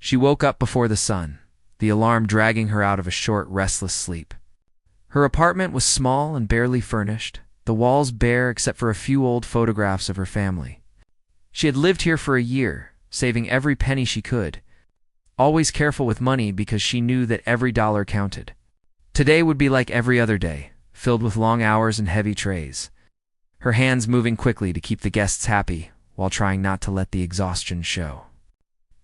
She woke up before the sun, the alarm dragging her out of a short, restless sleep. Her apartment was small and barely furnished, the walls bare except for a few old photographs of her family. She had lived here for a year, saving every penny she could, always careful with money because she knew that every dollar counted. Today would be like every other day, filled with long hours and heavy trays, her hands moving quickly to keep the guests happy while trying not to let the exhaustion show.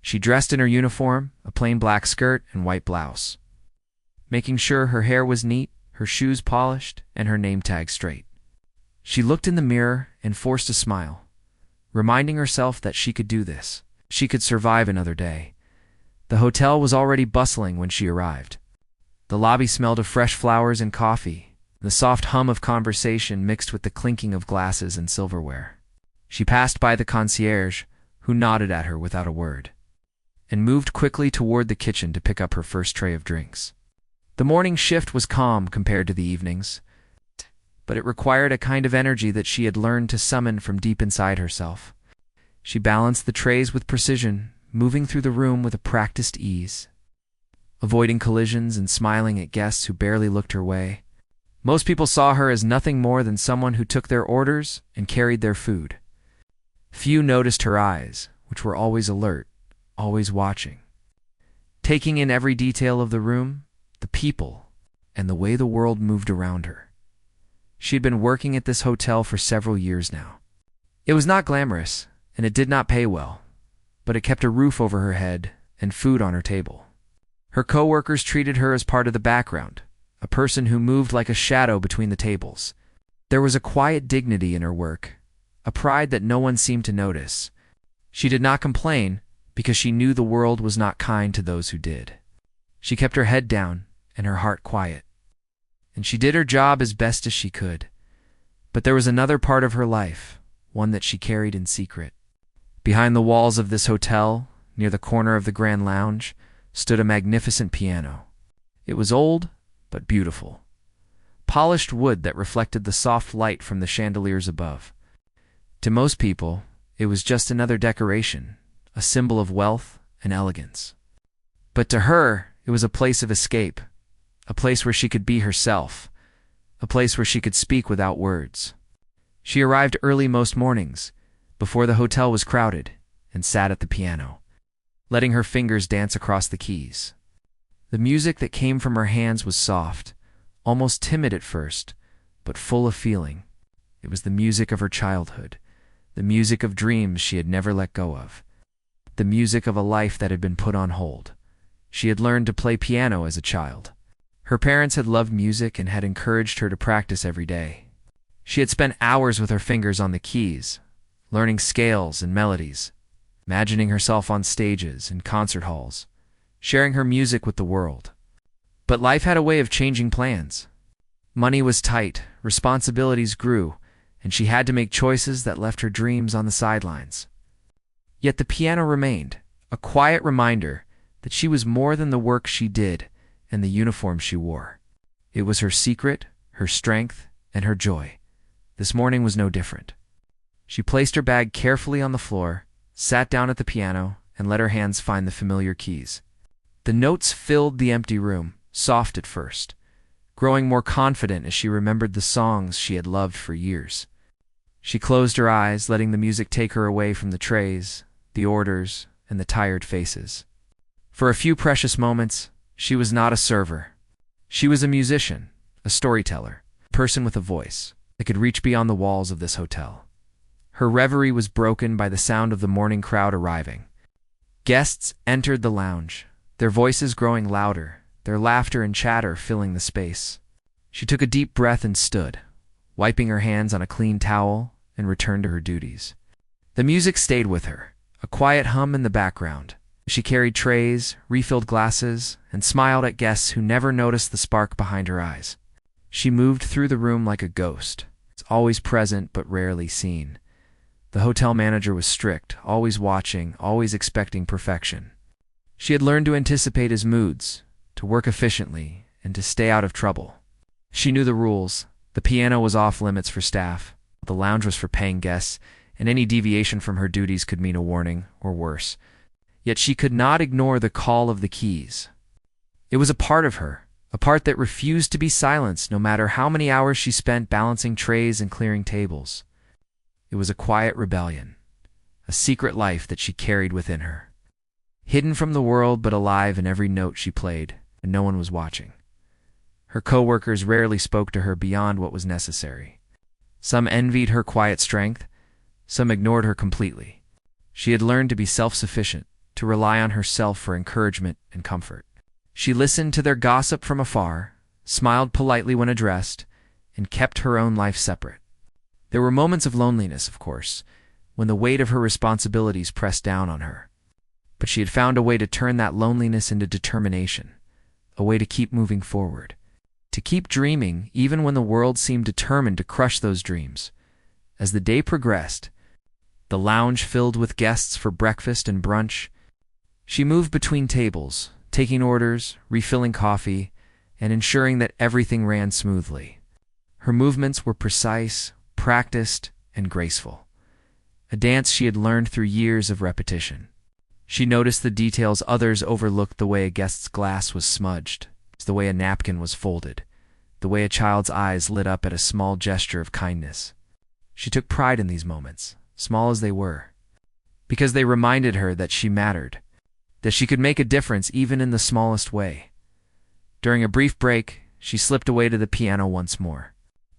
She dressed in her uniform, a plain black skirt and white blouse, making sure her hair was neat, her shoes polished, and her name tag straight. She looked in the mirror and forced a smile, reminding herself that she could do this. She could survive another day. The hotel was already bustling when she arrived. The lobby smelled of fresh flowers and coffee, the soft hum of conversation mixed with the clinking of glasses and silverware. She passed by the concierge, who nodded at her without a word, and moved quickly toward the kitchen to pick up her first tray of drinks. The morning shift was calm compared to the evenings, but it required a kind of energy that she had learned to summon from deep inside herself. She balanced the trays with precision, moving through the room with a practiced ease, avoiding collisions and smiling at guests who barely looked her way. Most people saw her as nothing more than someone who took their orders and carried their food. Few noticed her eyes, which were always alert, always watching, taking in every detail of the room, the people, and the way the world moved around her. She had been working at this hotel for several years now. It was not glamorous, and it did not pay well, but it kept a roof over her head and food on her table. Her co-workers treated her as part of the background, a person who moved like a shadow between the tables. There was a quiet dignity in her work, a pride that no one seemed to notice. She did not complain because she knew the world was not kind to those who did. She kept her head down and her heart quiet, and she did her job as best as she could. But there was another part of her life, one that she carried in secret. Behind the walls of this hotel, near the corner of the Grand Lounge, stood a magnificent piano. It was old, but beautiful. Polished wood that reflected the soft light from the chandeliers above. To most people, it was just another decoration, a symbol of wealth and elegance. But to her, it was a place of escape, a place where she could be herself, a place where she could speak without words. She arrived early most mornings, before the hotel was crowded, and sat at the piano, letting her fingers dance across the keys. The music that came from her hands was soft, almost timid at first, but full of feeling. It was the music of her childhood, the music of dreams she had never let go of, the music of a life that had been put on hold. She had learned to play piano as a child. Her parents had loved music and had encouraged her to practice every day. She had spent hours with her fingers on the keys, learning scales and melodies, imagining herself on stages and concert halls, sharing her music with the world. But life had a way of changing plans. Money was tight, responsibilities grew, and she had to make choices that left her dreams on the sidelines. Yet the piano remained, a quiet reminder that she was more than the work she did and the uniform she wore. It was her secret, her strength, and her joy. This morning was no different. She placed her bag carefully on the floor, sat down at the piano, and let her hands find the familiar keys. The notes filled the empty room, soft at first, growing more confident as she remembered the songs she had loved for years. She closed her eyes, letting the music take her away from the trays, the orders, and the tired faces. For a few precious moments, she was not a server. She was a musician, a storyteller, a person with a voice that could reach beyond the walls of this hotel. Her reverie was broken by the sound of the morning crowd arriving. Guests entered the lounge, their voices growing louder, their laughter and chatter filling the space. She took a deep breath and stood, wiping her hands on a clean towel, and returned to her duties. The music stayed with her, a quiet hum in the background. She carried trays, refilled glasses, and smiled at guests who never noticed the spark behind her eyes. She moved through the room like a ghost. It's always present but rarely seen. The hotel manager was strict, always watching, always expecting perfection. She had learned to anticipate his moods, to work efficiently, and to stay out of trouble. She knew the rules. The piano was off limits for staff, the lounge was for paying guests, and any deviation from her duties could mean a warning, or worse. Yet she could not ignore the call of the keys. It was a part of her, a part that refused to be silenced no matter how many hours she spent balancing trays and clearing tables. It was a quiet rebellion, a secret life that she carried within her, hidden from the world but alive in every note she played, and no one was watching. Her co-workers rarely spoke to her beyond what was necessary. Some envied her quiet strength, some ignored her completely. She had learned to be self-sufficient, to rely on herself for encouragement and comfort. She listened to their gossip from afar, smiled politely when addressed, and kept her own life separate. There were moments of loneliness, of course, when the weight of her responsibilities pressed down on her. But she had found a way to turn that loneliness into determination, a way to keep moving forward, to keep dreaming even when the world seemed determined to crush those dreams. As the day progressed, the lounge filled with guests for breakfast and brunch, she moved between tables, taking orders, refilling coffee, and ensuring that everything ran smoothly. Her movements were precise, practiced, and graceful, a dance she had learned through years of repetition. She noticed the details others overlooked: the way a guest's glass was smudged, the way a napkin was folded, the way a child's eyes lit up at a small gesture of kindness. She took pride in these moments, small as they were, because they reminded her that she mattered, that she could make a difference even in the smallest way. During a brief break, she slipped away to the piano once more.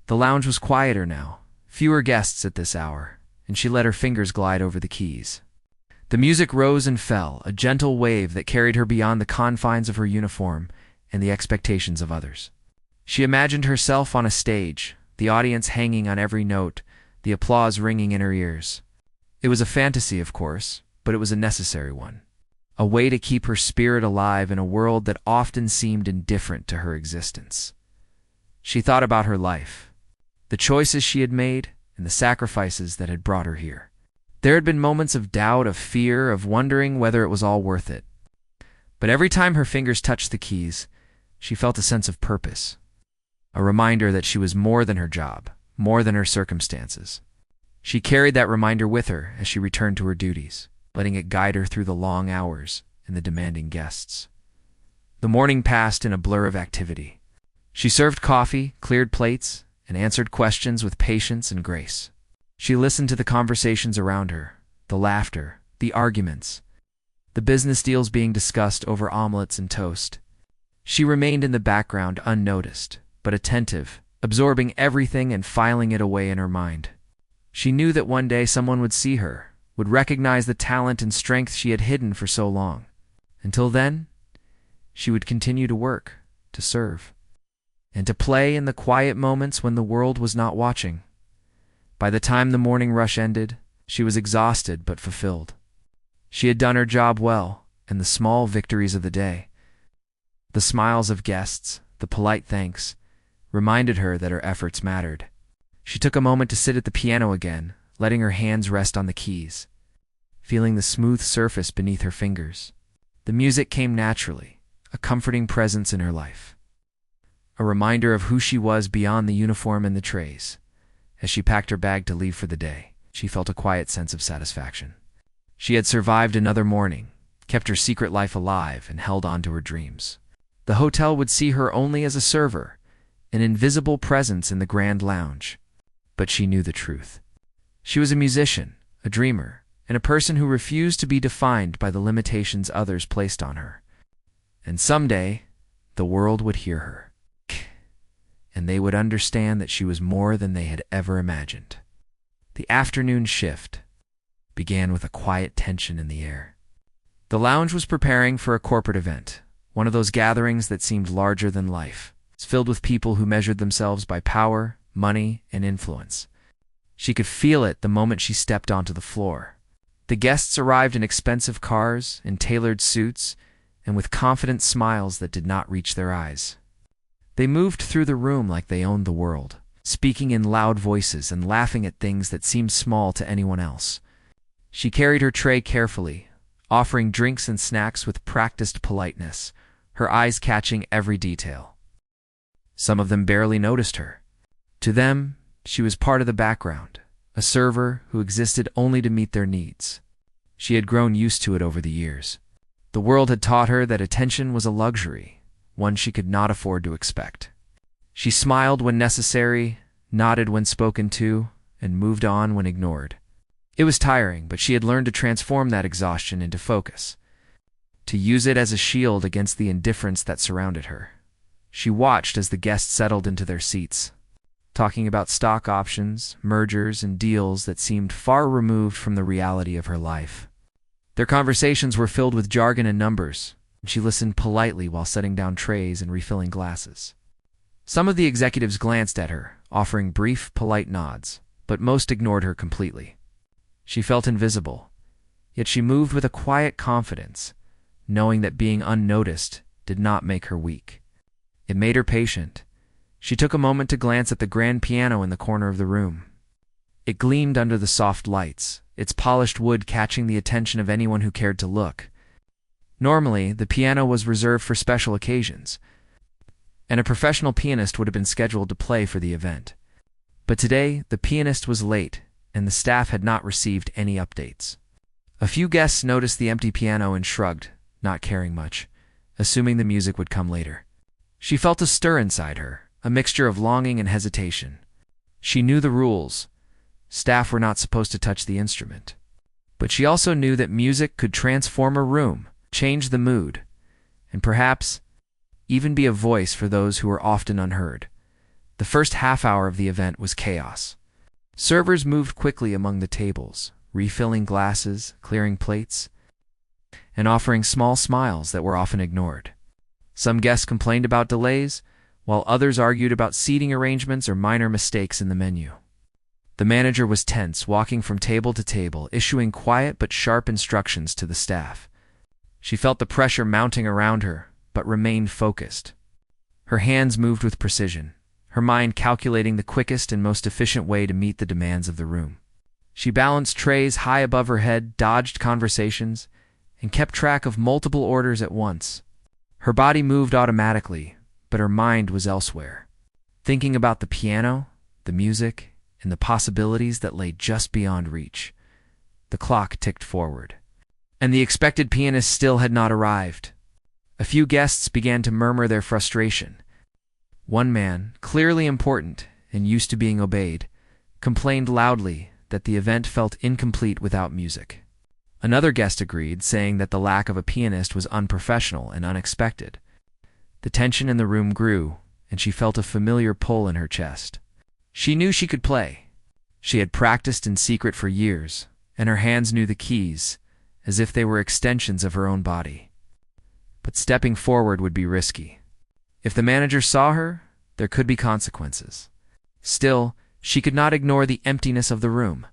The lounge was quieter now, fewer guests at this hour, and she let her fingers glide over the keys. The music rose and fell, a gentle wave that carried her beyond the confines of her uniform and the expectations of others. She imagined herself on a stage, the audience hanging on every note, the applause ringing in her ears. It was a fantasy, of course, but it was a necessary one, a way to keep her spirit alive in a world that often seemed indifferent to her existence. She thought about her life, the choices she had made, and the sacrifices that had brought her here. There had been moments of doubt, of fear, of wondering whether it was all worth it. But every time her fingers touched the keys, she felt a sense of purpose, a reminder that she was more than her job, more than her circumstances. She carried that reminder with her as she returned to her duties, letting it guide her through the long hours and the demanding guests. The morning passed in a blur of activity. She served coffee, cleared plates, and answered questions with patience and grace. She listened to the conversations around her, the laughter, the arguments, the business deals being discussed over omelets and toast. She remained in the background, unnoticed, but attentive, absorbing everything and filing it away in her mind. She knew that one day someone would see her, would recognize the talent and strength she had hidden for so long. Until then, she would continue to work, to serve, and to play in the quiet moments when the world was not watching. By the time the morning rush ended, she was exhausted but fulfilled. She had done her job well, and the small victories of the day, the smiles of guests, the polite thanks, reminded her that her efforts mattered. She took a moment to sit at the piano again, letting her hands rest on the keys, feeling the smooth surface beneath her fingers. The music came naturally, a comforting presence in her life, a reminder of who she was beyond the uniform and the trays. As she packed her bag to leave for the day, she felt a quiet sense of satisfaction. She had survived another morning, kept her secret life alive, and held on to her dreams. The hotel would see her only as a server, an invisible presence in the grand lounge. But she knew the truth. She was a musician, a dreamer, and a person who refused to be defined by the limitations others placed on her. And someday, the world would hear her, and they would understand that she was more than they had ever imagined. The afternoon shift began with a quiet tension in the air. The lounge was preparing for a corporate event, one of those gatherings that seemed larger than life. It's filled with people who measured themselves by power, money, and influence. She could feel it the moment she stepped onto the floor. The guests arrived in expensive cars, in tailored suits, and with confident smiles that did not reach their eyes. They moved through the room like they owned the world, speaking in loud voices and laughing at things that seemed small to anyone else. She carried her tray carefully, offering drinks and snacks with practiced politeness, her eyes catching every detail. Some of them barely noticed her. To them, she was part of the background, a server who existed only to meet their needs. She had grown used to it over the years. The world had taught her that attention was a luxury, one she could not afford to expect. She smiled when necessary, nodded when spoken to, and moved on when ignored. It was tiring, but she had learned to transform that exhaustion into focus, to use it as a shield against the indifference that surrounded her. She watched as the guests settled into their seats, talking about stock options, mergers, and deals that seemed far removed from the reality of her life. Their conversations were filled with jargon and numbers, and she listened politely while setting down trays and refilling glasses. Some of the executives glanced at her, offering brief, polite nods, but most ignored her completely. She felt invisible, yet she moved with a quiet confidence, knowing that being unnoticed did not make her weak. It made her patient. She took a moment to glance at the grand piano in the corner of the room. It gleamed under the soft lights, its polished wood catching the attention of anyone who cared to look. Normally, the piano was reserved for special occasions, and a professional pianist would have been scheduled to play for the event. But today, the pianist was late, and the staff had not received any updates. A few guests noticed the empty piano and shrugged, not caring much, assuming the music would come later. She felt a stir inside her, a mixture of longing and hesitation. She knew the rules. Staff were not supposed to touch the instrument. But she also knew that music could transform a room, change the mood, and perhaps even be a voice for those who were often unheard. The first half hour of the event was chaos. Servers moved quickly among the tables, refilling glasses, clearing plates, and offering small smiles that were often ignored. Some guests complained about delays, while others argued about seating arrangements or minor mistakes in the menu. The manager was tense, walking from table to table, issuing quiet but sharp instructions to the staff. She felt the pressure mounting around her, but remained focused. Her hands moved with precision, her mind calculating the quickest and most efficient way to meet the demands of the room. She balanced trays high above her head, dodged conversations, and kept track of multiple orders at once. Her body moved automatically, but her mind was elsewhere, thinking about the piano, the music, and the possibilities that lay just beyond reach. The clock ticked forward, and the expected pianist still had not arrived. A few guests began to murmur their frustration. One man, clearly important and used to being obeyed, complained loudly that the event felt incomplete without music. Another guest agreed, saying that the lack of a pianist was unprofessional and unexpected. The tension in the room grew, and she felt a familiar pull in her chest. She knew she could play. She had practiced in secret for years, and her hands knew the keys, as if they were extensions of her own body. But stepping forward would be risky. If the manager saw her, there could be consequences. Still, she could not ignore the emptiness of the room.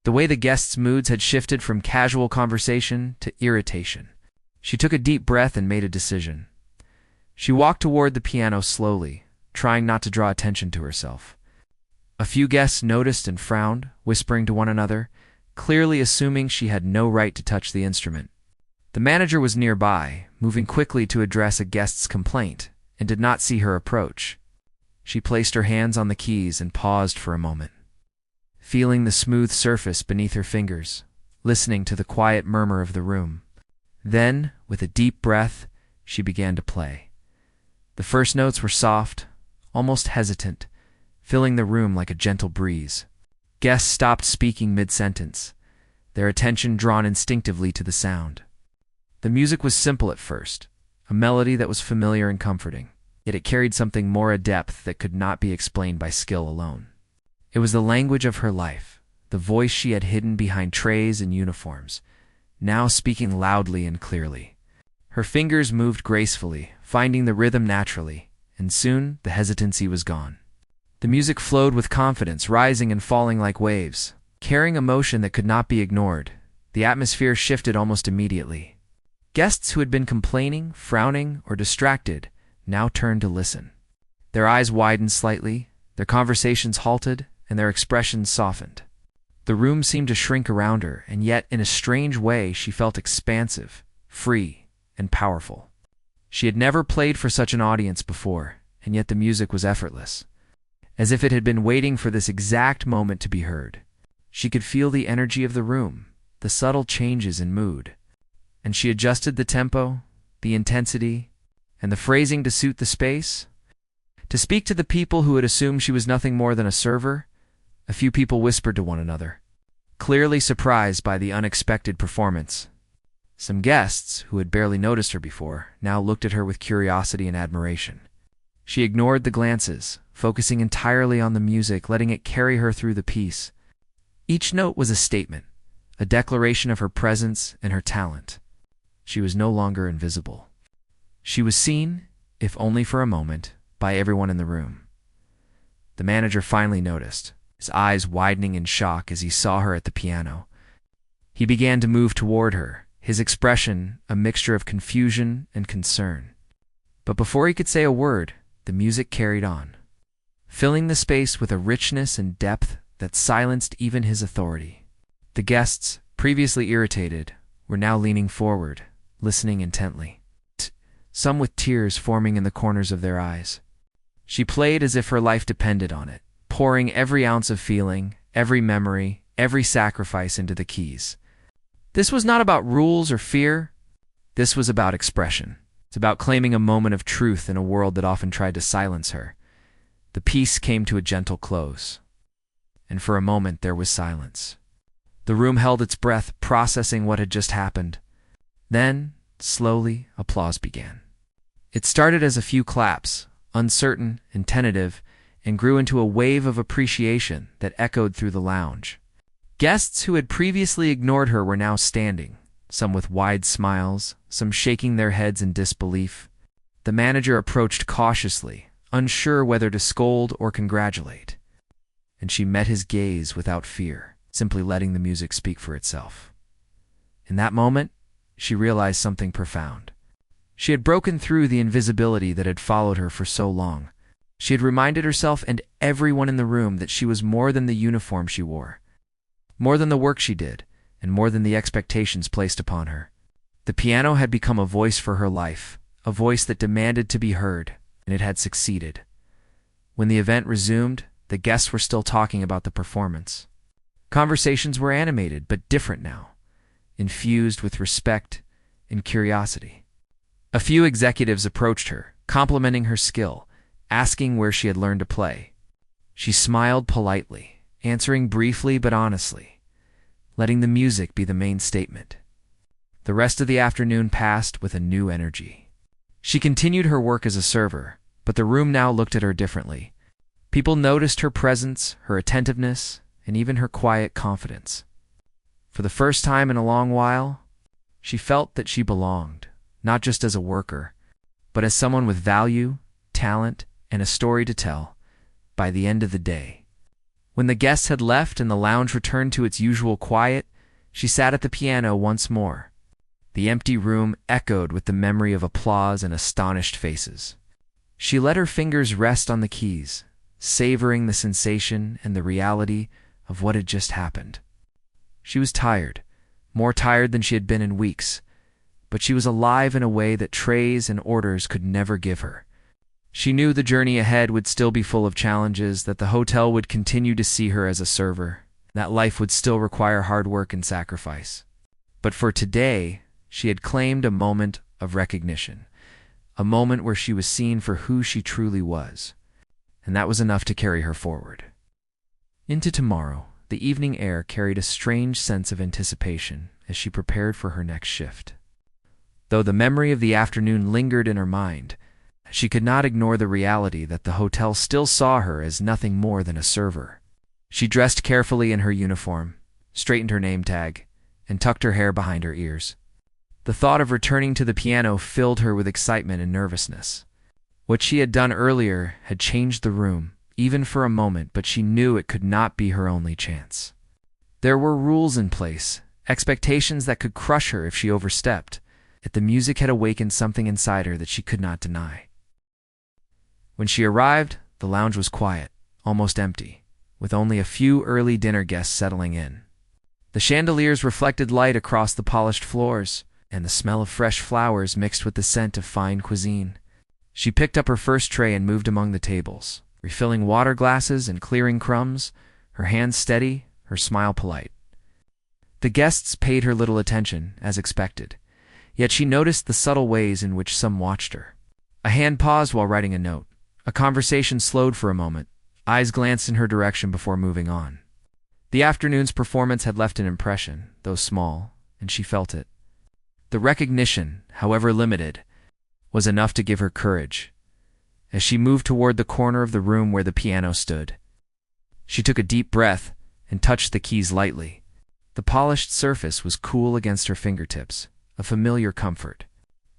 The way the guests' moods had shifted from casual conversation to irritation. She took a deep breath and made a decision. She walked toward the piano slowly, trying not to draw attention to herself. A few guests noticed and frowned, whispering to one another, clearly assuming she had no right to touch the instrument. The manager was nearby, moving quickly to address a guest's complaint, and did not see her approach. She placed her hands on the keys and paused for a moment, feeling the smooth surface beneath her fingers, listening to the quiet murmur of the room. Then, with a deep breath, she began to play. The first notes were soft, almost hesitant, filling the room like a gentle breeze. Guests stopped speaking mid-sentence, their attention drawn instinctively to the sound. The music was simple at first, a melody that was familiar and comforting, yet it carried something more a depth that could not be explained by skill alone. It was the language of her life, the voice she had hidden behind trays and uniforms, now speaking loudly and clearly. Her fingers moved gracefully, finding the rhythm naturally, and soon the hesitancy was gone. The music flowed with confidence, rising and falling like waves, carrying emotion that could not be ignored. The atmosphere shifted almost immediately. Guests who had been complaining, frowning, or distracted now turned to listen. Their eyes widened slightly, their conversations halted, and their expressions softened. The room seemed to shrink around her, and yet in a strange way she felt expansive, free, and powerful. She had never played for such an audience before, and yet the music was effortless, as if it had been waiting for this exact moment to be heard. She could feel the energy of the room, the subtle changes in mood. And she adjusted the tempo, the intensity, and the phrasing to suit the space. To speak to the people who had assumed she was nothing more than a server, a few people whispered to one another, clearly surprised by the unexpected performance. Some guests, who had barely noticed her before, now looked at her with curiosity and admiration. She ignored the glances, focusing entirely on the music, letting it carry her through the piece. Each note was a statement, a declaration of her presence and her talent. She was no longer invisible. She was seen, if only for a moment, by everyone in the room. The manager finally noticed, his eyes widening in shock as he saw her at the piano. He began to move toward her, his expression a mixture of confusion and concern. But before he could say a word, the music carried on, filling the space with a richness and depth that silenced even his authority. The guests, previously irritated, were now leaning forward, listening intently, some with tears forming in the corners of their eyes. She played as if her life depended on it, pouring every ounce of feeling, every memory, every sacrifice into the keys. This was not about rules or fear. This was about expression. It's about claiming a moment of truth in a world that often tried to silence her. The piece came to a gentle close, and for a moment there was silence. The room held its breath, processing what had just happened. Then, slowly, applause began. It started as a few claps, uncertain and tentative, and grew into a wave of appreciation that echoed through the lounge. Guests who had previously ignored her were now standing, some with wide smiles, some shaking their heads in disbelief. The manager approached cautiously, unsure whether to scold or congratulate. And she met his gaze without fear, simply letting the music speak for itself. In that moment, she realized something profound. She had broken through the invisibility that had followed her for so long. She had reminded herself and everyone in the room that she was more than the uniform she wore, more than the work she did, and more than the expectations placed upon her. The piano had become a voice for her life, a voice that demanded to be heard, and it had succeeded. When the event resumed, the guests were still talking about the performance. Conversations were animated, but different now, infused with respect and curiosity. A few executives approached her, complimenting her skill, asking where she had learned to play. She smiled politely, answering briefly but honestly, letting the music be the main statement. The rest of the afternoon passed with a new energy. She continued her work as a server, but the room now looked at her differently. People noticed her presence, her attentiveness, and even her quiet confidence. For the first time in a long while, she felt that she belonged, not just as a worker, but as someone with value, talent, and a story to tell. By the end of the day, when the guests had left and the lounge returned to its usual quiet, she sat at the piano once more. The empty room echoed with the memory of applause and astonished faces. She let her fingers rest on the keys, savoring the sensation and the reality of what had just happened. She was tired, more tired than she had been in weeks, but she was alive in a way that trays and orders could never give her. She knew the journey ahead would still be full of challenges, that the hotel would continue to see her as a server, that life would still require hard work and sacrifice. But for today, she had claimed a moment of recognition, a moment where she was seen for who she truly was, and that was enough to carry her forward. Into tomorrow, the evening air carried a strange sense of anticipation as she prepared for her next shift. Though the memory of the afternoon lingered in her mind, she could not ignore the reality that the hotel still saw her as nothing more than a server. She dressed carefully in her uniform, straightened her name tag, and tucked her hair behind her ears. The thought of returning to the piano filled her with excitement and nervousness. What she had done earlier had changed the room, even for a moment, but she knew it could not be her only chance. There were rules in place, expectations that could crush her if she overstepped, yet the music had awakened something inside her that she could not deny. When she arrived, the lounge was quiet, almost empty, with only a few early dinner guests settling in. The chandeliers reflected light across the polished floors, and the smell of fresh flowers mixed with the scent of fine cuisine. She picked up her first tray and moved among the tables, refilling water glasses and clearing crumbs, her hands steady, her smile polite. The guests paid her little attention, as expected, yet she noticed the subtle ways in which some watched her. A hand paused while writing a note. A conversation slowed for a moment. Eyes glanced in her direction before moving on. The afternoon's performance had left an impression, though small, and she felt it. The recognition, however limited, was enough to give her courage. As she moved toward the corner of the room where the piano stood, she took a deep breath and touched the keys lightly. The polished surface was cool against her fingertips, a familiar comfort.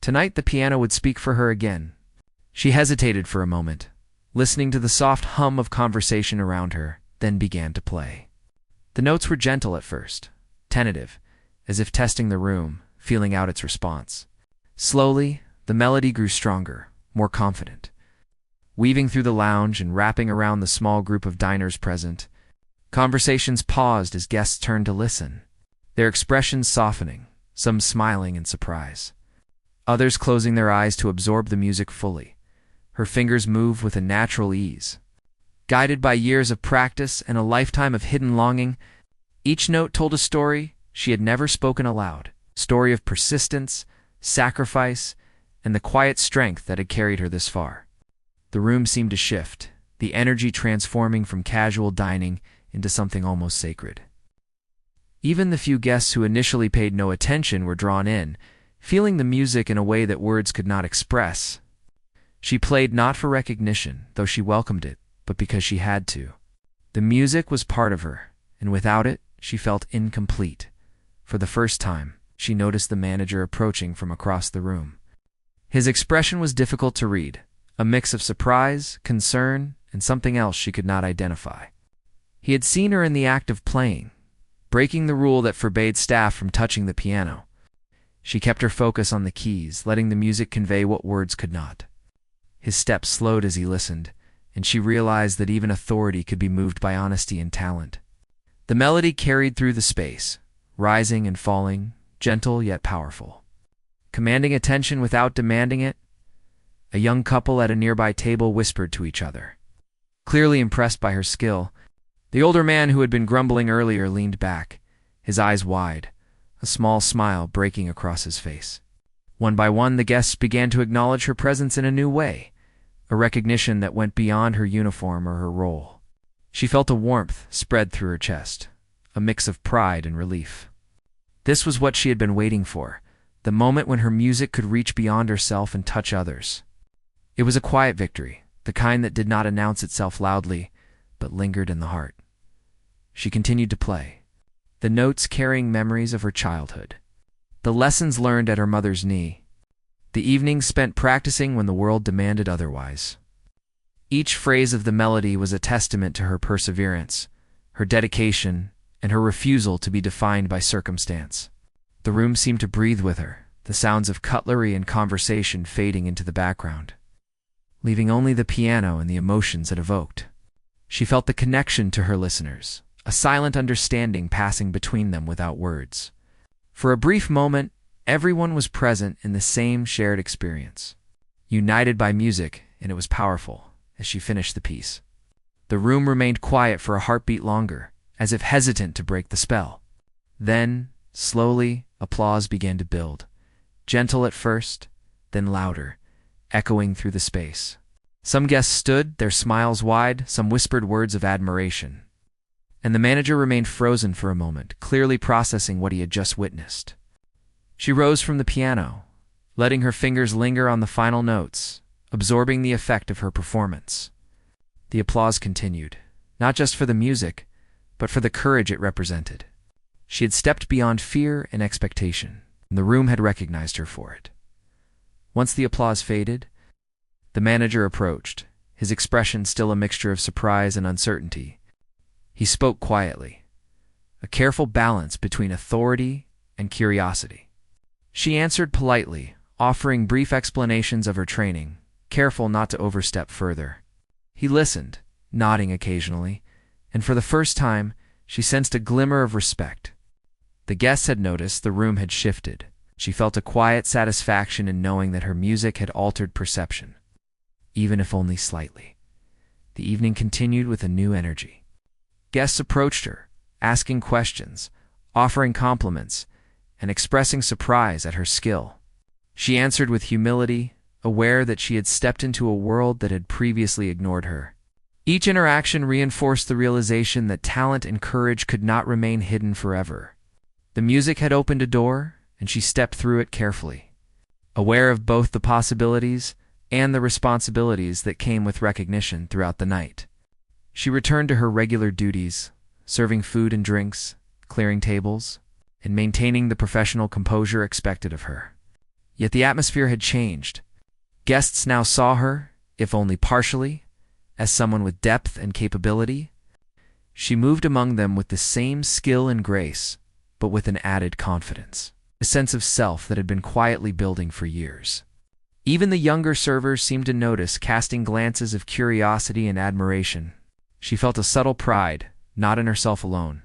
Tonight the piano would speak for her again. She hesitated for a moment, listening to the soft hum of conversation around her, then began to play. The notes were gentle at first, tentative, as if testing the room, feeling out its response. Slowly, the melody grew stronger, more confident. Weaving through the lounge and wrapping around the small group of diners present, conversations paused as guests turned to listen, their expressions softening, some smiling in surprise, others closing their eyes to absorb the music fully. Her fingers moved with a natural ease. Guided by years of practice and a lifetime of hidden longing, each note told a story she had never spoken aloud, a story of persistence, sacrifice, and the quiet strength that had carried her this far. The room seemed to shift, the energy transforming from casual dining into something almost sacred. Even the few guests who initially paid no attention were drawn in, feeling the music in a way that words could not express. She played not for recognition, though she welcomed it, but because she had to. The music was part of her, and without it, she felt incomplete. For the first time, she noticed the manager approaching from across the room. His expression was difficult to read, a mix of surprise, concern, and something else she could not identify. He had seen her in the act of playing, breaking the rule that forbade staff from touching the piano. She kept her focus on the keys, letting the music convey what words could not. His steps slowed as he listened, and she realized that even authority could be moved by honesty and talent. The melody carried through the space, rising and falling, gentle yet powerful. Commanding attention without demanding it, a young couple at a nearby table whispered to each other. Clearly impressed by her skill, the older man who had been grumbling earlier leaned back, his eyes wide, a small smile breaking across his face. One by one, the guests began to acknowledge her presence in a new way, a recognition that went beyond her uniform or her role. She felt a warmth spread through her chest, a mix of pride and relief. This was what she had been waiting for, the moment when her music could reach beyond herself and touch others. It was a quiet victory, the kind that did not announce itself loudly, but lingered in the heart. She continued to play, the notes carrying memories of her childhood, the lessons learned at her mother's knee, the evenings spent practicing when the world demanded otherwise. Each phrase of the melody was a testament to her perseverance, her dedication, and her refusal to be defined by circumstance. The room seemed to breathe with her, the sounds of cutlery and conversation fading into the background, leaving only the piano and the emotions it evoked. She felt the connection to her listeners, a silent understanding passing between them without words. For a brief moment, everyone was present in the same shared experience, united by music, and it was powerful as she finished the piece. The room remained quiet for a heartbeat longer, as if hesitant to break the spell. Then, slowly, applause began to build, gentle at first, then louder, echoing through the space. Some guests stood, their smiles wide, some whispered words of admiration. And the manager remained frozen for a moment, clearly processing what he had just witnessed. She rose from the piano, letting her fingers linger on the final notes, absorbing the effect of her performance. The applause continued, not just for the music, but for the courage it represented. She had stepped beyond fear and expectation, and the room had recognized her for it. Once the applause faded, the manager approached, his expression still a mixture of surprise and uncertainty. He spoke quietly, a careful balance between authority and curiosity. She answered politely, offering brief explanations of her training, careful not to overstep further. He listened, nodding occasionally, and for the first time, she sensed a glimmer of respect. The guests had noticed the room had shifted. She felt a quiet satisfaction in knowing that her music had altered perception, even if only slightly. The evening continued with a new energy. Guests approached her, asking questions, offering compliments, and expressing surprise at her skill. She answered with humility, aware that she had stepped into a world that had previously ignored her. Each interaction reinforced the realization that talent and courage could not remain hidden forever. The music had opened a door, and she stepped through it carefully, aware of both the possibilities and the responsibilities that came with recognition throughout the night. She returned to her regular duties, serving food and drinks, clearing tables, and maintaining the professional composure expected of her. Yet the atmosphere had changed. Guests now saw her, if only partially, as someone with depth and capability. She moved among them with the same skill and grace, but with an added confidence, a sense of self that had been quietly building for years. Even the younger servers seemed to notice, casting glances of curiosity and admiration. She felt a subtle pride, not in herself alone,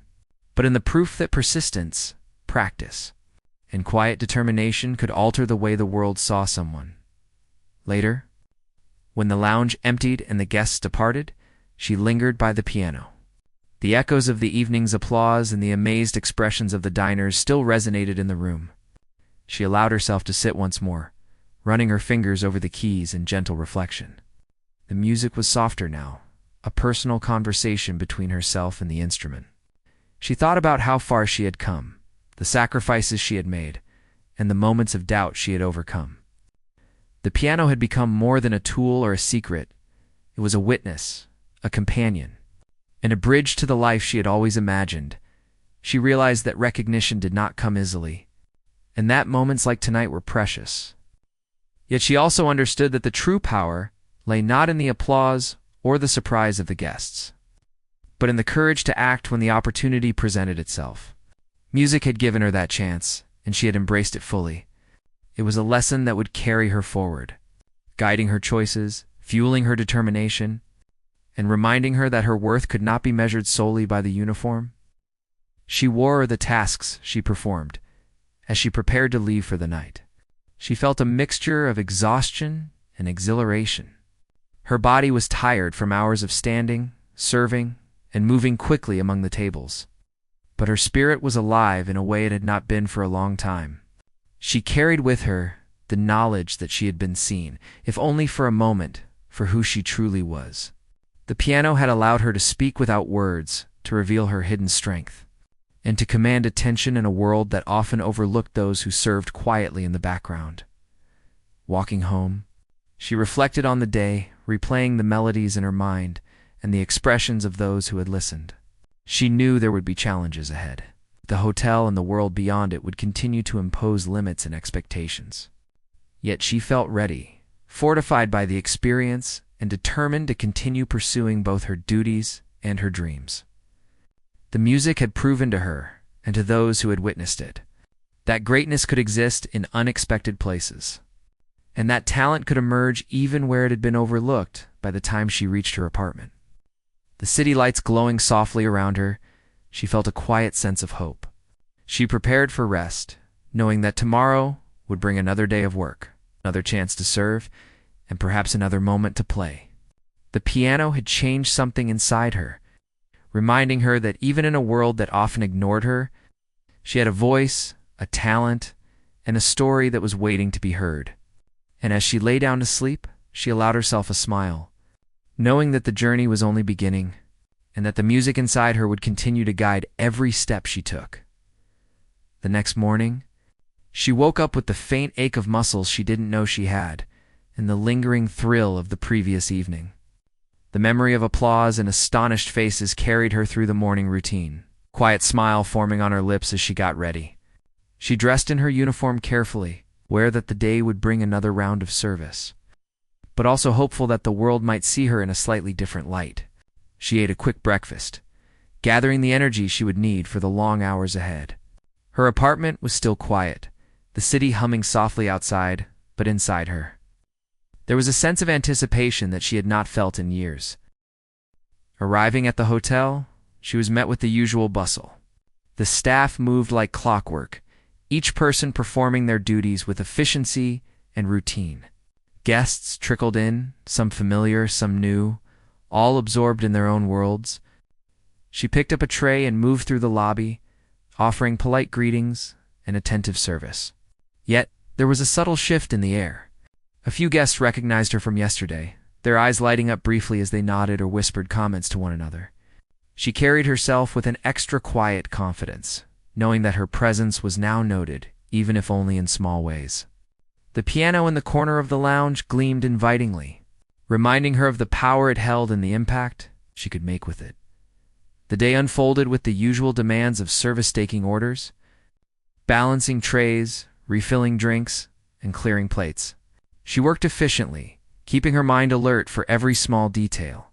but in the proof that persistence, practice, and quiet determination could alter the way the world saw someone. Later, when the lounge emptied and the guests departed, she lingered by the piano. The echoes of the evening's applause and the amazed expressions of the diners still resonated in the room. She allowed herself to sit once more, running her fingers over the keys in gentle reflection. The music was softer now, a personal conversation between herself and the instrument. She thought about how far she had come, the sacrifices she had made, and the moments of doubt she had overcome. The piano had become more than a tool or a secret. It was a witness, a companion, and a bridge to the life she had always imagined. She realized that recognition did not come easily, and that moments like tonight were precious. Yet she also understood that the true power lay not in the applause or the surprise of the guests, but in the courage to act when the opportunity presented itself. Music had given her that chance, and she had embraced it fully. It was a lesson that would carry her forward, guiding her choices, fueling her determination, and reminding her that her worth could not be measured solely by the uniform she wore or the tasks she performed. As she prepared to leave for the night, she felt a mixture of exhaustion and exhilaration. Her body was tired from hours of standing, serving, and moving quickly among the tables, but her spirit was alive in a way it had not been for a long time. She carried with her the knowledge that she had been seen, if only for a moment, for who she truly was. The piano had allowed her to speak without words, to reveal her hidden strength, and to command attention in a world that often overlooked those who served quietly in the background. Walking home, she reflected on the day, replaying the melodies in her mind and the expressions of those who had listened. She knew there would be challenges ahead. The hotel and the world beyond it would continue to impose limits and expectations. Yet she felt ready, fortified by the experience, and determined to continue pursuing both her duties and her dreams. The music had proven to her, and to those who had witnessed it, that greatness could exist in unexpected places, and that talent could emerge even where it had been overlooked by the time she reached her apartment. The city lights glowing softly around her, she felt a quiet sense of hope. She prepared for rest, knowing that tomorrow would bring another day of work, another chance to serve, and perhaps another moment to play. The piano had changed something inside her, reminding her that even in a world that often ignored her, she had a voice, a talent, and a story that was waiting to be heard. And as she lay down to sleep, she allowed herself a smile, knowing that the journey was only beginning, and that the music inside her would continue to guide every step she took. The next morning, she woke up with the faint ache of muscles she didn't know she had, and the lingering thrill of the previous evening. The memory of applause and astonished faces carried her through the morning routine, a quiet smile forming on her lips as she got ready. She dressed in her uniform carefully, aware that the day would bring another round of service, but also hopeful that the world might see her in a slightly different light. She ate a quick breakfast, gathering the energy she would need for the long hours ahead. Her apartment was still quiet, the city humming softly outside, but inside her there was a sense of anticipation that she had not felt in years. Arriving at the hotel, she was met with the usual bustle. The staff moved like clockwork, each person performing their duties with efficiency and routine. Guests trickled in, some familiar, some new, all absorbed in their own worlds. She picked up a tray and moved through the lobby, offering polite greetings and attentive service. Yet, there was a subtle shift in the air. A few guests recognized her from yesterday, their eyes lighting up briefly as they nodded or whispered comments to one another. She carried herself with an extra quiet confidence, knowing that her presence was now noted, even if only in small ways. The piano in the corner of the lounge gleamed invitingly, reminding her of the power it held and the impact she could make with it. The day unfolded with the usual demands of service-taking orders, balancing trays, refilling drinks, and clearing plates. She worked efficiently, keeping her mind alert for every small detail.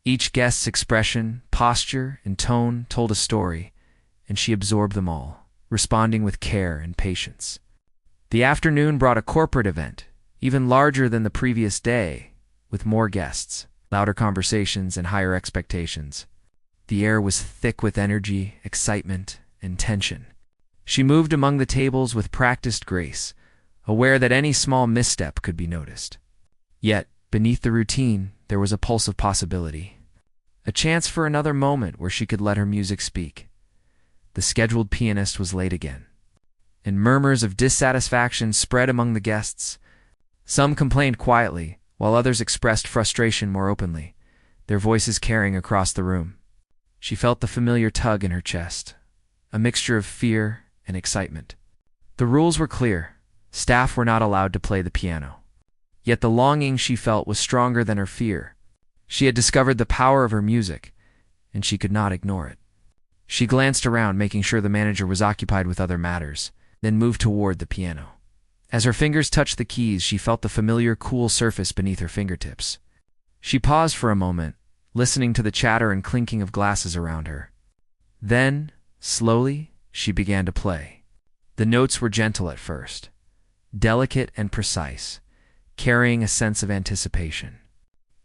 Each guest's expression, posture, and tone told a story, and she absorbed them all, responding with care and patience. The afternoon brought a corporate event, even larger than the previous day, with more guests, louder conversations, and higher expectations. The air was thick with energy, excitement, and tension. She moved among the tables with practiced grace, aware that any small misstep could be noticed. Yet, beneath the routine, there was a pulse of possibility. A chance for another moment where she could let her music speak. The scheduled pianist was late again, and murmurs of dissatisfaction spread among the guests. Some complained quietly, while others expressed frustration more openly, their voices carrying across the room. She felt the familiar tug in her chest, a mixture of fear and excitement. The rules were clear. Staff were not allowed to play the piano. Yet the longing she felt was stronger than her fear. She had discovered the power of her music, and she could not ignore it. She glanced around, making sure the manager was occupied with other matters, then moved toward the piano. As her fingers touched the keys, she felt the familiar cool surface beneath her fingertips. She paused for a moment, listening to the chatter and clinking of glasses around her. Then, slowly, she began to play. The notes were gentle at first, delicate and precise, carrying a sense of anticipation.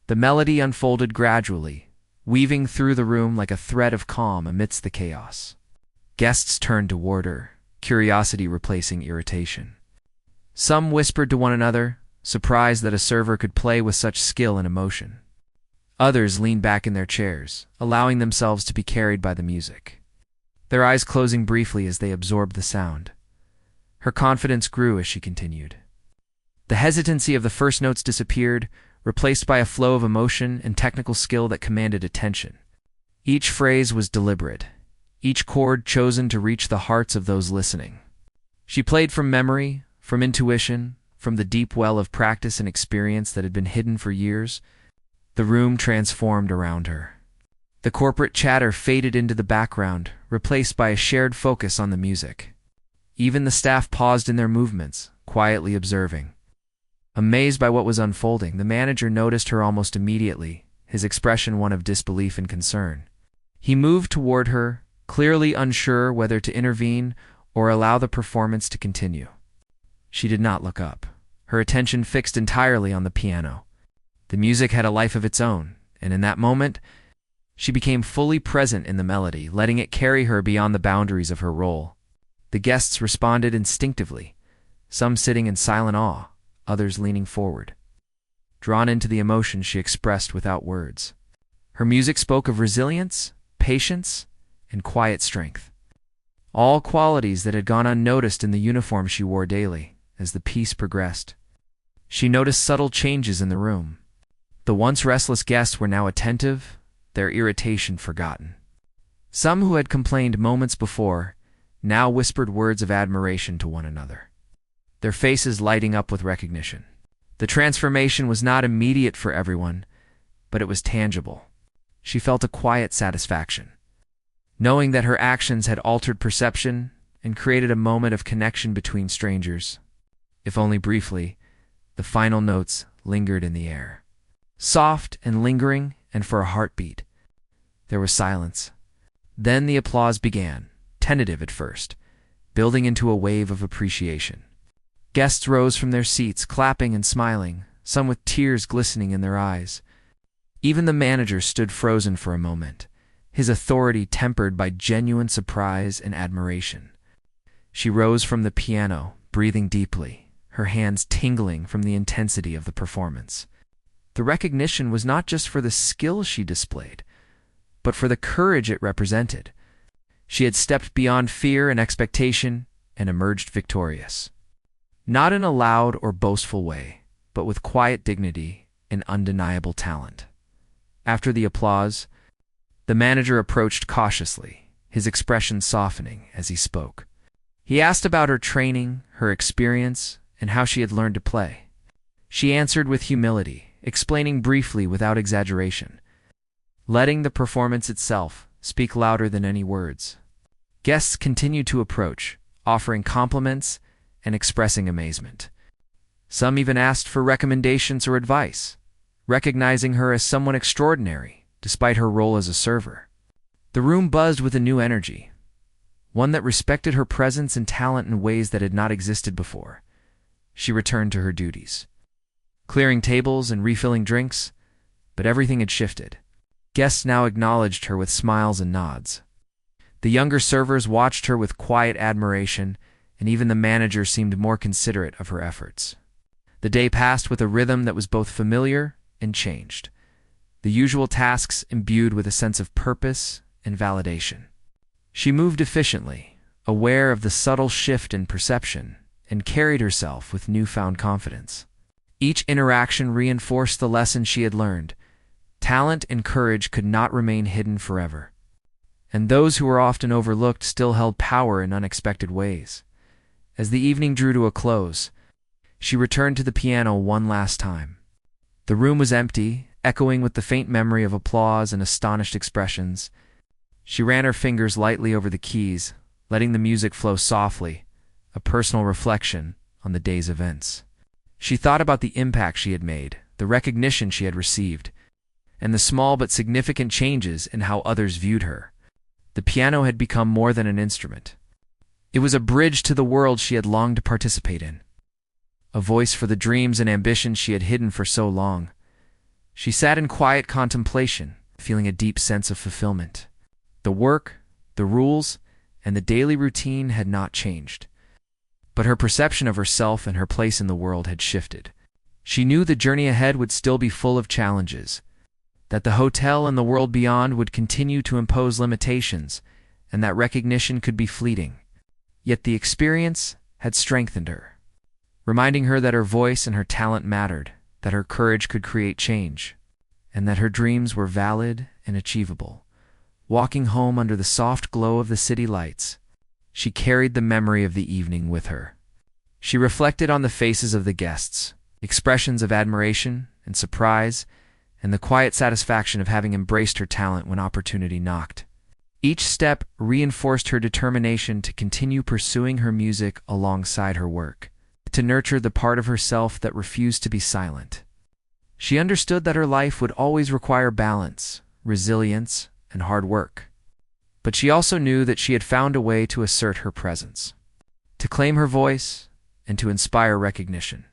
The melody unfolded gradually, weaving through the room like a thread of calm amidst the chaos. Guests turned toward her, curiosity replacing irritation. Some whispered to one another, surprised that a server could play with such skill and emotion. Others leaned back in their chairs, allowing themselves to be carried by the music, their eyes closing briefly as they absorbed the sound. Her confidence grew as she continued. The hesitancy of the first notes disappeared, replaced by a flow of emotion and technical skill that commanded attention. Each phrase was deliberate, each chord chosen to reach the hearts of those listening. She played from memory, from intuition, from the deep well of practice and experience that had been hidden for years. The room transformed around her. The corporate chatter faded into the background, replaced by a shared focus on the music. Even the staff paused in their movements, quietly observing. Amazed by what was unfolding, the manager noticed her almost immediately, his expression one of disbelief and concern. He moved toward her, clearly unsure whether to intervene or allow the performance to continue. She did not look up, her attention fixed entirely on the piano. The music had a life of its own, and in that moment, she became fully present in the melody, letting it carry her beyond the boundaries of her role. The guests responded instinctively, some sitting in silent awe, others leaning forward, drawn into the emotion she expressed without words. Her music spoke of resilience, patience, and quiet strength, all qualities that had gone unnoticed in the uniform she wore daily. As the piece progressed, she noticed subtle changes in the room. The once restless guests were now attentive, their irritation forgotten. Some who had complained moments before now whispered words of admiration to one another, their faces lighting up with recognition. The transformation was not immediate for everyone, but it was tangible. She felt a quiet satisfaction, knowing that her actions had altered perception and created a moment of connection between strangers. If only briefly, the final notes lingered in the air, soft and lingering, and for a heartbeat. There was silence. Then the applause began, tentative at first, building into a wave of appreciation. Guests rose from their seats, clapping and smiling, some with tears glistening in their eyes. Even the manager stood frozen for a moment, his authority tempered by genuine surprise and admiration. She rose from the piano, breathing deeply, her hands tingling from the intensity of the performance. The recognition was not just for the skill she displayed, but for the courage it represented. She had stepped beyond fear and expectation and emerged victorious. Not in a loud or boastful way, but with quiet dignity and undeniable talent. After the applause, the manager approached cautiously, his expression softening as he spoke. He asked about her training, her experience, and how she had learned to play. She answered with humility, explaining briefly without exaggeration, letting the performance itself speak louder than any words. Guests continued to approach, offering compliments and expressing amazement. Some even asked for recommendations or advice, recognizing her as someone extraordinary, despite her role as a server. The room buzzed with a new energy, one that respected her presence and talent in ways that had not existed before. She returned to her duties, clearing tables and refilling drinks, but everything had shifted. Guests now acknowledged her with smiles and nods. The younger servers watched her with quiet admiration, and even the manager seemed more considerate of her efforts. The day passed with a rhythm that was both familiar and changed, the usual tasks imbued with a sense of purpose and validation. She moved efficiently, aware of the subtle shift in perception, and carried herself with newfound confidence. Each interaction reinforced the lesson she had learned. Talent and courage could not remain hidden forever, and those who were often overlooked still held power in unexpected ways. As the evening drew to a close, she returned to the piano one last time. The room was empty, echoing with the faint memory of applause and astonished expressions. She ran her fingers lightly over the keys, letting the music flow softly, a personal reflection on the day's events. She thought about the impact she had made, the recognition she had received, and the small but significant changes in how others viewed her. The piano had become more than an instrument. It was a bridge to the world she had longed to participate in, a voice for the dreams and ambitions she had hidden for so long. She sat in quiet contemplation, feeling a deep sense of fulfillment. The work, the rules, and the daily routine had not changed, but her perception of herself and her place in the world had shifted. She knew the journey ahead would still be full of challenges, that the hotel and the world beyond would continue to impose limitations, and that recognition could be fleeting. Yet the experience had strengthened her, reminding her that her voice and her talent mattered, that her courage could create change, and that her dreams were valid and achievable. Walking home under the soft glow of the city lights, she carried the memory of the evening with her. She reflected on the faces of the guests, expressions of admiration and surprise, and the quiet satisfaction of having embraced her talent when opportunity knocked. Each step reinforced her determination to continue pursuing her music alongside her work, to nurture the part of herself that refused to be silent. She understood that her life would always require balance, resilience, and hard work. But she also knew that she had found a way to assert her presence, to claim her voice, and to inspire recognition.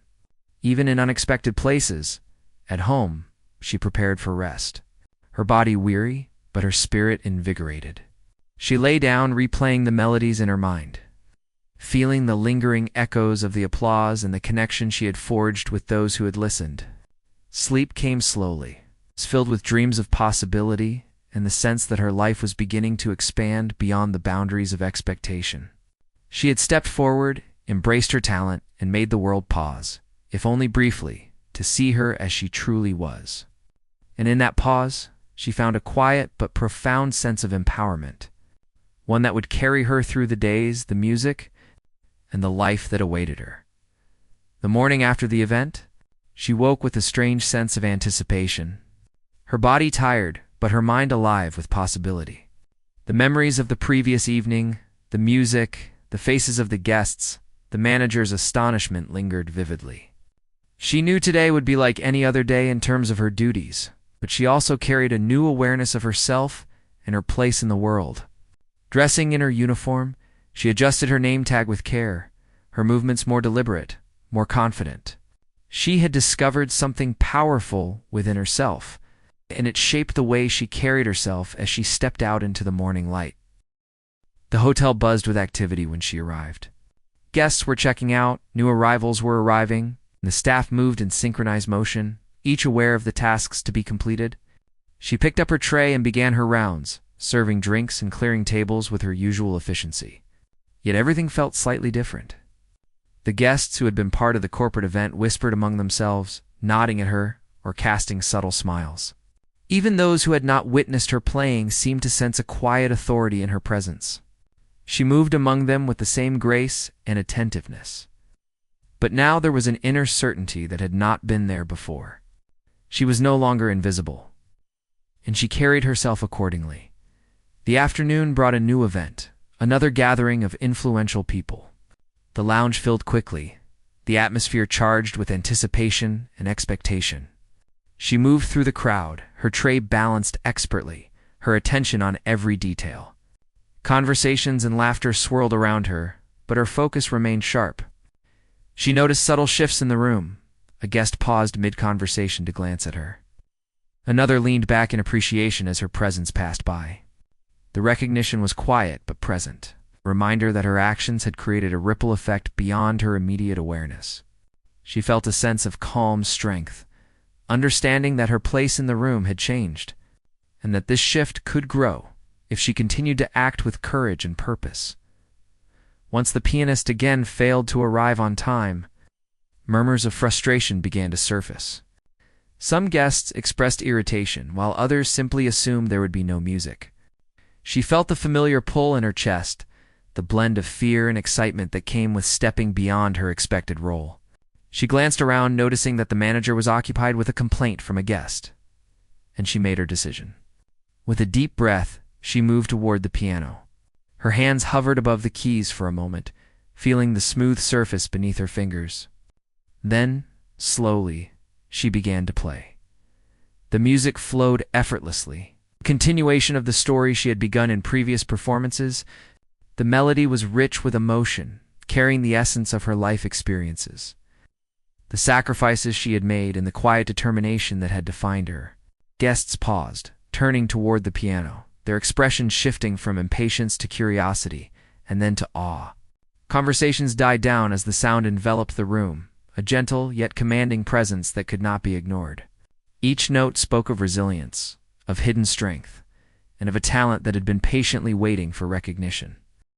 Even in unexpected places, at home, she prepared for rest, her body weary, but her spirit invigorated. She lay down, replaying the melodies in her mind, feeling the lingering echoes of the applause and the connection she had forged with those who had listened. Sleep came slowly, filled with dreams of possibility and the sense that her life was beginning to expand beyond the boundaries of expectation. She had stepped forward, embraced her talent, and made the world pause, if only briefly, to see her as she truly was. And in that pause, she found a quiet but profound sense of empowerment, one that would carry her through the days, the music, and the life that awaited her. The morning after the event, she woke with a strange sense of anticipation, her body tired, but her mind alive with possibility. The memories of the previous evening, the music, the faces of the guests, the manager's astonishment lingered vividly. She knew today would be like any other day in terms of her duties, but she also carried a new awareness of herself and her place in the world. Dressing in her uniform, she adjusted her name tag with care, her movements more deliberate, more confident. She had discovered something powerful within herself, and it shaped the way she carried herself as she stepped out into the morning light. The hotel buzzed with activity when she arrived. Guests were checking out, new arrivals were arriving, and the staff moved in synchronized motion, each aware of the tasks to be completed. She picked up her tray and began her rounds, serving drinks and clearing tables with her usual efficiency. Yet everything felt slightly different. The guests who had been part of the corporate event whispered among themselves, nodding at her or casting subtle smiles. Even those who had not witnessed her playing seemed to sense a quiet authority in her presence. She moved among them with the same grace and attentiveness. But now there was an inner certainty that had not been there before. She was no longer invisible, and she carried herself accordingly. The afternoon brought a new event, another gathering of influential people. The lounge filled quickly, the atmosphere charged with anticipation and expectation. She moved through the crowd, her tray balanced expertly, her attention on every detail. Conversations and laughter swirled around her, but her focus remained sharp. She noticed subtle shifts in the room. A guest paused mid-conversation to glance at her. Another leaned back in appreciation as her presence passed by. The recognition was quiet but present, a reminder that her actions had created a ripple effect beyond her immediate awareness. She felt a sense of calm strength, understanding that her place in the room had changed, and that this shift could grow if she continued to act with courage and purpose. Once the pianist again failed to arrive on time, murmurs of frustration began to surface. Some guests expressed irritation, while others simply assumed there would be no music. She felt the familiar pull in her chest, the blend of fear and excitement that came with stepping beyond her expected role. She glanced around, noticing that the manager was occupied with a complaint from a guest, and she made her decision. With a deep breath, she moved toward the piano. Her hands hovered above the keys for a moment, feeling the smooth surface beneath her fingers. Then, slowly, she began to play. The music flowed effortlessly, a continuation of the story she had begun in previous performances. The melody was rich with emotion, carrying the essence of her life experiences, the sacrifices she had made, and the quiet determination that had defined her. Guests paused, turning toward the piano, their expressions shifting from impatience to curiosity, and then to awe. Conversations died down as the sound enveloped the room, a gentle yet commanding presence that could not be ignored. Each note spoke of resilience, of hidden strength, and of a talent that had been patiently waiting for recognition.